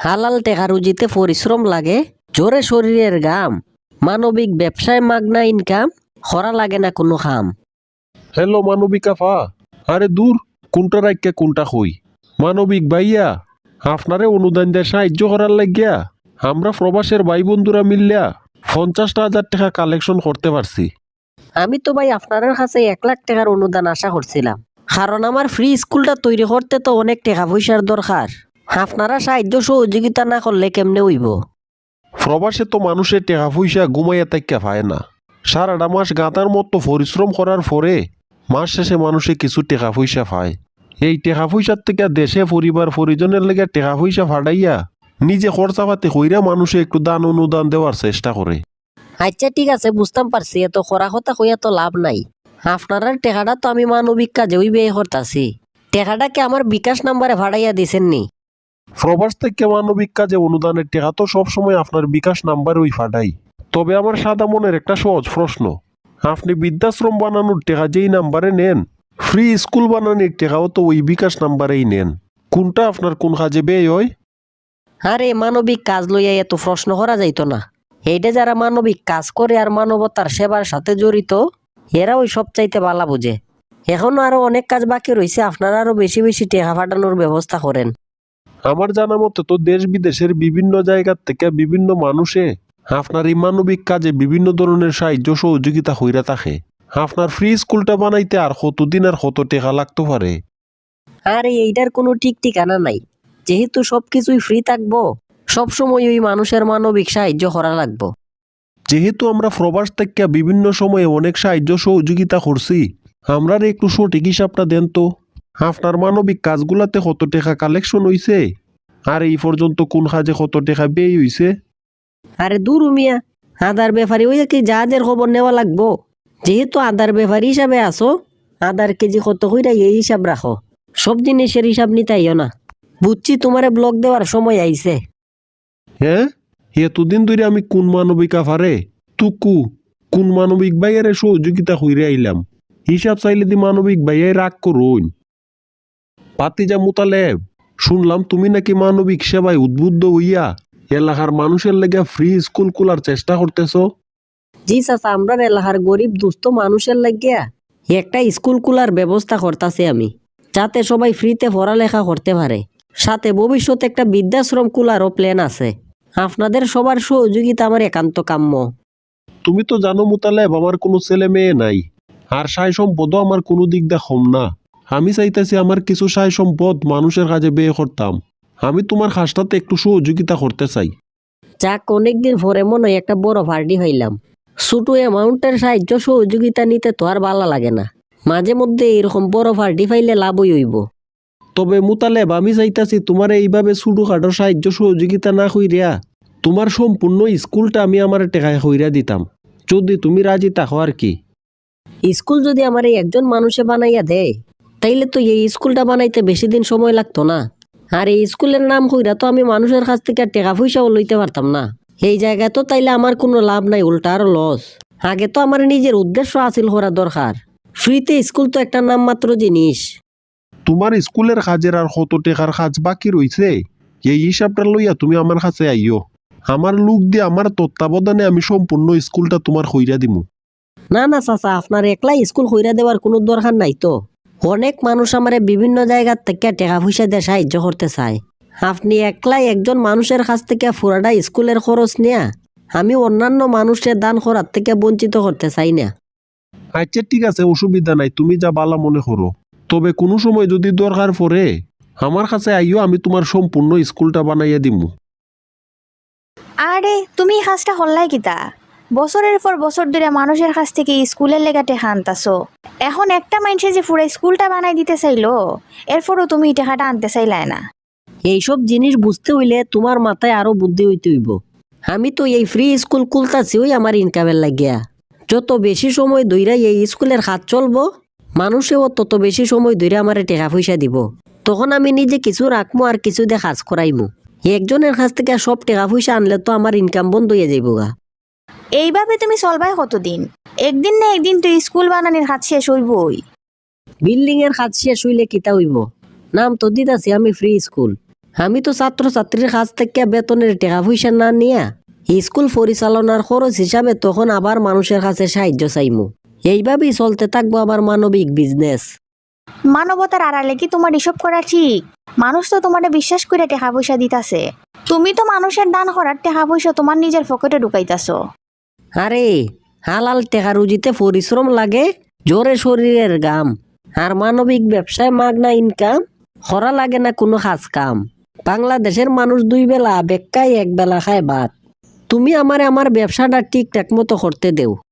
হালাল টেকা রুজিতে পরিশ্রম লাগে, জোরে শরীরের ঘাম, মানবিক ব্যবসায় মাগনা ইনকাম, খরা লাগে না কোনো খাম। হ্যালো মানবিকা ফা, আরে দূর, কোনটা রাখকে কোনটা কই। মানবিক ভাইয়া, আপনারে অনুদান দিয়ে সাহায্য করার লাগিয়া আমরা প্রবাসের ভাই বন্ধুরা মিললিয়া 50,000 টাকা কালেকশন করতে পারছি। আমি তো ভাই আপনার কাছে 1 লাখ টাকার অনুদান আশা করছিলাম, কারণ আমার ফ্রি স্কুলটা তৈরি করতে তো অনেক টাকা পয়সার দরকার। আপনারা সাহায্য সহযোগিতা না করলে কেমনে হইব? প্রবাসে তো মানুষের টাকা পয়সা ঘুমাইয়া তাইকা পায় না। সারাটা মাস গাঁতার মতো পরিশ্রম করার পরে মাস শেষে মানুষে কিছু টাকা পয়সা পায়। এই টাকা পয়সার থেকে দেশে পরিবার পরিজনের লেগে টাকা পয়সা ফাটাইয়া নিজে খরচা পাতি কইরা মানুষে একটু দান অনুদান দেওয়ার চেষ্টা করে। আচ্ছা ঠিক আছে, বুঝতাম পারছি, এত খরা কথা কইয়া তো লাভ নাই। আপনার টাকাটা তো আমি মানবিক কাজে ওই ব্যয় করতাছি। টাকাটা কি আমার বিকাশ নাম্বারে ভাড়াইয়া দিছেন নি? প্রবাস থেকে মানবিক কাজে অনুদানের টাকা তো সবসময় আপনার বিকাশ নাম্বারে ওই ফাটাই। তবে আমার সাদা মনের একটা সহজ প্রশ্ন, আপনি বৃদ্ধাশ্রম বানানোর টাকা যেই নাম্বারে নেন, ফ্রি স্কুল বানানোর টাকাও তো ওই বিকাশ নাম্বারেই নেন। কোনটা আপনার কোন কাজে ব্যয় হয়? আরে মানবিক কাজ লইয়া এত প্রশ্ন করা যাইতো না। এইটা যারা মানবিক কাজ করে আর মানবতার সেবার সাথে জড়িত, এরা ওই সব চাইতে বালা বুঝে। এখনো আরো অনেক কাজ বাকি রয়েছে, আপনারা আরো বেশি বেশি টাকা ফাটানোর ব্যবস্থা করেন। আমার জানা মতে তো দেশ বিদেশের বিভিন্ন জায়গার থেকে বিভিন্ন মানুষে আপনার এই মানবিক কাজে বিভিন্ন ধরনের সাহায্য সহযোগিতা হইরা থাকে। আপনার ফ্রি স্কুলটা বানাইতে আর কতদিন আর কত টাকা লাগতে পারে? আরে এইটার কোনো ঠিক ঠিকানা নাই। যেহেতু সবকিছুই ফ্রি থাকবো, সবসময় ওই মানুষের মানবিক সাহায্য করা লাগবো। যেহেতু আমরা প্রবাস থেকে বিভিন্ন সময়ে অনেক সাহায্য সহযোগিতা করছি, আমরা একটু সঠিক হিসাবটা দেন তো। আপনার মানবিক কাজগুলাতে কত টাকা কালেকশন হইছে, আর এই পর্যন্ত কোন কাজে কত টাকা ব্যয় হইছে? আরে দূর মিয়া, আদার ব্যাপারী ওই কি জাহাজের খবর নেওয়া লাগবো? যেহেতু আদার ব্যাপারী হিসাবে আসো, আদার কেজি কত কইরা এই হিসাব রাখো। সব জিনিসের হিসাব নিতাইও না। বুঝছি তোমারে ব্লক দেওয়ার সময় আইছে। হ্যাঁ, এতদিন ধরে আমি কোন মানবিকা ফারে তুকু কোন মানবিক ভাইয়ারে সহযোগিতা কইরে আইলাম, হিসাব চাইলে দি মানবিক ভাইয়াই রাগ করুন। পাতিজা মুতালেব, শুনলাম তুমি নাকি মানবিক সেবায় উদ্বুদ্ধ হইয়া এলাকার মানুষের লেগে ফ্রি স্কুল খোলার চেষ্টা করতেছ। জি চাচা, আমরা এলাকার গরিব দুস্থ মানুষের লাগিয়া একটা স্কুল খোলার ব্যবস্থা করতেছি আমি, যাতে সবাই ফ্রিতে পড়ালেখা করতে পারে। সাথে ভবিষ্যতে একটা বৃদ্ধাশ্রম খোলারও প্ল্যান আছে। আপনাদের সবার সহযোগিতা আমার একান্ত কাম্য। তুমি তো জানো মুতালেব, আমার কোনো ছেলে মেয়ে নাই, আর সাই সম্পদও আমার কোনো দিক দিয়ে কম না। আমি চাইতেছি আমার কিছু সাই সম্পদ মানুষের কাজে ব্যয় করতাম। আমি তোমার কাজটাতে একটু সহযোগিতা করতে চাই। যাক, অনেকদিন পরে মনে হয় একটা বড় পার্টি হইলাম। ছোট অ্যামাউন্টের সাহায্য সহযোগিতা নিতে তো আর ভালো লাগে না। মাঝে মধ্যে এরকম বড় পার্টি পাইলে লাভই হইব। তবে মুতালেব, আমি চাইতাছি তোমার এইভাবে ছোটখাটো সাহায্য সহযোগিতা না কইরা তোমার সম্পূর্ণ স্কুলটা আমি আমার টেকায় কইরা দিতাম, যদি তুমি রাজি থাকো আর কি। স্কুল যদি আমার এই একজন মানুষে বানাইয়া দেয়, তাইলে তো এই স্কুলটা বানাইতে বেশি দিন সময় লাগতো না। আর এই স্কুলের নাম কইরা তো আমি মানুষের কাছ থেকে টাকা পয়সাও লইতে পারতাম না। এই জায়গায় তো তাইলে আমার কোনো লাভ নাই, উল্টা আরো লস। আগে তো আমার নিজের উদ্দেশ্য হাসিল করা দরকার। ফ্রিতে স্কুল তো একটা নামমাত্র জিনিস। তোমার স্কুলের কাজের আর কত টাকার কাজ বাকি রইছে, এই হিসাবটা লইয়া তুমি আমার কাছে আইও। আমার লোক দিয়ে আমার তত্ত্বাবধানে আমি সম্পূর্ণ স্কুলটা তোমার কইরা দিমু। না না চাচা, আপনার একলাই স্কুল কইরা দেওয়ার কোনো দরকার নাই তো। অনেক মানুষ আমারে বিভিন্ন জায়গার থেকে টাকা পয়সা দিয়ে সাহায্য করতে চায়। আপনি একলাই একজন মানুষের কাছ থেকে পুরাটা স্কুলের খরচ নেয়া আমি অন্যান্য মানুষের দান করার থেকে বঞ্চিত করতে চাই না। আচ্ছা ঠিক আছে, অসুবিধা নাই, তুমি যা বালা মনে করো। তবে কোনো সময় যদি দরকার পড়ে আমার কাছে আইও, আমি তোমার সম্পূর্ণ স্কুলটা বানাইয়া দিমু। আরে তুমি এই কাজটা হল্লাই কিতা? বছরের পর বছর ধরে মানুষের কাছ থেকে স্কুলের লেগা টেকা আনতাছো। এখন একটা মানুষে যে পুরো স্কুলটা বানাই দিতে চাইলো, এরপরও তুমি এই টাকাটা আনতে চাইলাই না। এইসব জিনিস বুঝতে হইলে তোমার মাথায় আরো বুদ্ধি হইতে হইব। আমি তো এই ফ্রি স্কুল খুলতাছি ওই আমার ইনকামের লাগিয়া। যত বেশি সময় ধইরা এই স্কুলের হাত চলবো, মানুষেও তত বেশি সময় ধইরা আমারে টাকা পয়সা দিব। তখন আমি নিজে কিছু রাখবো আর কিছু দিয়ে কাজ করাইমু। একজনের কাছ থেকে সব টাকা পয়সা আনলে তো আমার ইনকাম বন্ধ হয়ে যাইব গা। এইভাবে তুমি চলবাই কতদিন? একদিন না একদিন তো স্কুল বানানোর হাত শেষ হইবই। বিল্ডিং এর কাজ শেষ হইলে কিতা হইব? নাম তো দিতাছি আমি ফ্রি স্কুল। আমি তো ছাত্রছাত্রীর কাছ থেকে বেতনের টাকা পয়সা না নিয়া স্কুল পরিচালনার খরচ হিসাবে তখন আবার মানুষের কাছে সাহায্য চাইমু। এইভাবেই চলতে থাকবো আমার মানবিক বিজনেস। মানবতার আড়ালে কি তোমার এসব করা ঠিক? মানুষ তো তোমার বিশ্বাস করে টাকা পয়সা দিতাছে, তুমি তো মানুষের দান করার টাকা পয়সা তোমার নিজের পকেটে ঢুকাইতাছো। আরে হালাল টাকা রুজিতে পরিশ্রম লাগে, জোরে শরীরের গাম। আর মানবিক ব্যবসায় মাগনা ইনকাম করা লাগে না কোনো কাজ কাম। বাংলাদেশের মানুষ 2 বেলা বেক্কায় 1 বেলা খায় ভাত। তুমি আমার ব্যবসাটা ঠিকঠাক মতো করতে দেও।